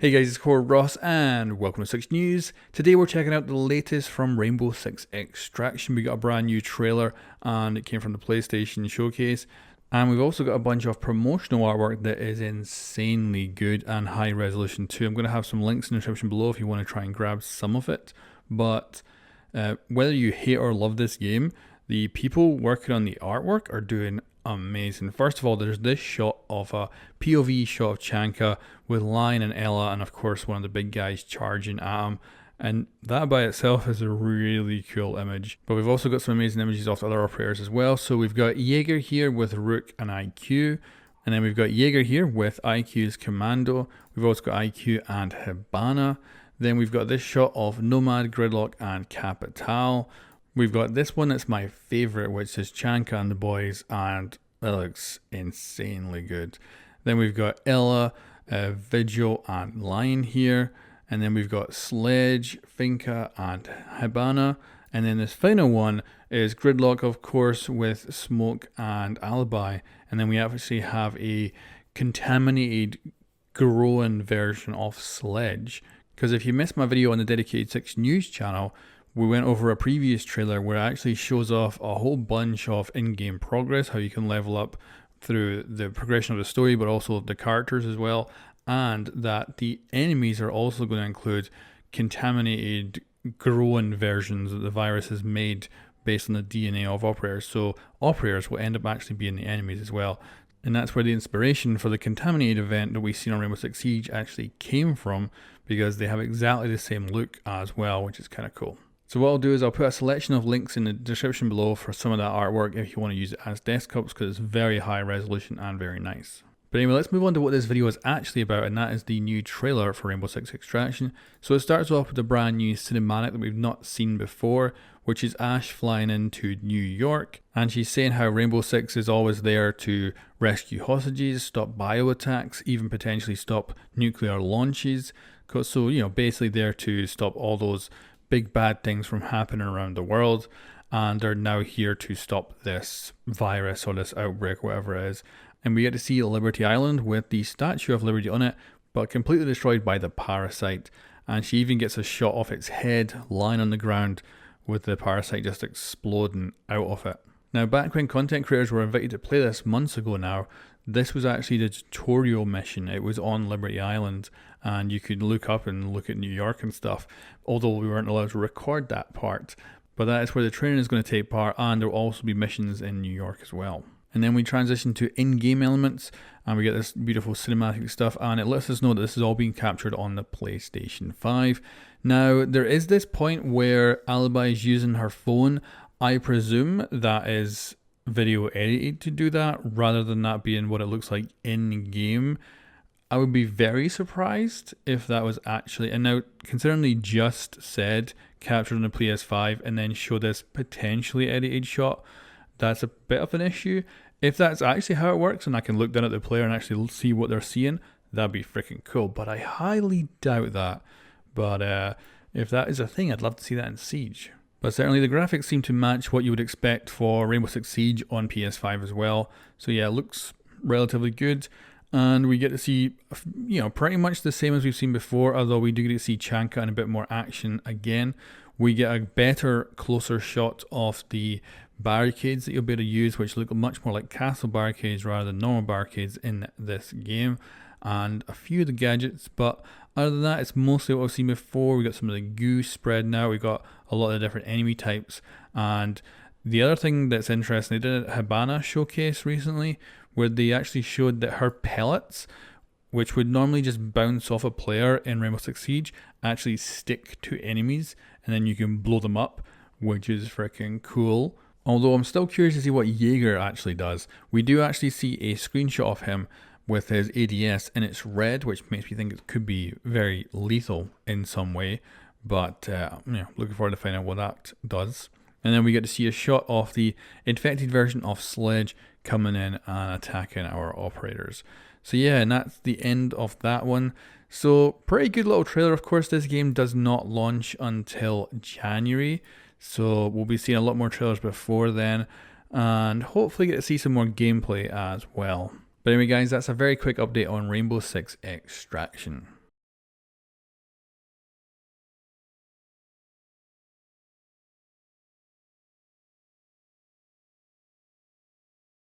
Hey guys, it's Core Ross and welcome to 6 News. Today we're checking out the latest from Rainbow Six Extraction. We got a brand new trailer and it came from the PlayStation Showcase. And we've also got a bunch of promotional artwork that is insanely good and high resolution too. I'm going to have some links in the description below if you want to try and grab some of it. But whether you hate or love this game, the people working on the artwork are doing amazing. First of all, there's this shot of a POV shot of Chanka with Lion and Ella, and of course one of the big guys charging at him. And that by itself is a really cool image. But we've also got some amazing images of the other operators as well. So we've got Jaeger here with Rook and IQ. And then we've got Jaeger here with IQ's Commando. We've also got IQ and Hibana. Then we've got this shot of Nomad, Gridlock and Capital. We've got this one that's my favourite, which is Chanka and the boys, and it looks insanely good. Then we've got Ella, Vigil and Lion here. And then we've got Sledge, Finka and Hibana. And then this final one is Gridlock, of course, with Smoke and Alibi. And then we actually have a contaminated, growing version of Sledge. Because if you missed my video on the dedicated 6 News channel, we went over a previous trailer where it actually shows off a whole bunch of in-game progress, how you can level up through the progression of the story, but also the characters as well, and that the enemies are also going to include contaminated, growing versions that the virus has made based on the DNA of operators. So operators will end up actually being the enemies as well. And that's where the inspiration for the contaminated event that we see on Rainbow Six Siege actually came from, because they have exactly the same look as well, which is kind of cool. So what I'll do is I'll put a selection of links in the description below for some of that artwork if you want to use it as desktops, because it's very high resolution and very nice. But anyway, let's move on to what this video is actually about, and that is the new trailer for Rainbow Six Extraction. So it starts off with a brand new cinematic that we've not seen before, which is Ash flying into New York, and she's saying how Rainbow Six is always there to rescue hostages, stop bio attacks, even potentially stop nuclear launches. So, you know, basically there to stop all those big bad things from happening around the world, and they're now here to stop this virus or this outbreak, whatever it is. And we get to see Liberty Island with the Statue of Liberty on it, but completely destroyed by the parasite. And she even gets a shot of its head lying on the ground with the parasite just exploding out of it. Now, back when content creators were invited to play this months ago now, this was actually the tutorial mission. It was on Liberty Island, and you could look up and look at New York and stuff, although we weren't allowed to record that part. But that is where the training is going to take part, and there will also be missions in New York as well. And then we transition to in-game elements, and we get this beautiful cinematic stuff, and it lets us know that this is all being captured on the PlayStation 5. Now, there is this point where Alibi is using her phone. I presume that is video edited to do that, rather than that being what it looks like in-game. I would be very surprised if that was actually, and now considering they just said captured on the PS5 and then show this potentially edited shot, that's a bit of an issue. If that's actually how it works and I can look down at the player and actually see what they're seeing, that'd be freaking cool. But I highly doubt that. But if that is a thing, I'd love to see that in Siege. But certainly the graphics seem to match what you would expect for Rainbow Six Siege on PS5 as well. So yeah, it looks relatively good. And we get to see, you know, pretty much the same as we've seen before, although we do get to see Chanka and a bit more action again. We get a better, closer shot of the barricades that you'll be able to use, which look much more like castle barricades rather than normal barricades in this game, and a few of the gadgets. But other than that, it's mostly what we've seen before. We got some of the goo spread now. We got a lot of different enemy types. And the other thing that's interesting, they did a Hibana showcase recently where they actually showed that her pellets, which would normally just bounce off a player in Rainbow Six Siege, actually stick to enemies, and then you can blow them up, which is freaking cool. Although I'm still curious to see what Jaeger actually does. We do actually see a screenshot of him with his ADS, and it's red, which makes me think it could be very lethal in some way. But yeah, looking forward to finding out what that does. And then we get to see a shot of the infected version of Sledge coming in and attacking our operators. So yeah, and that's the end of that one. So pretty good little trailer. Of course, this game does not launch until January. So we'll be seeing a lot more trailers before then. And hopefully get to see some more gameplay as well. But anyway guys, that's a very quick update on Rainbow Six Extraction.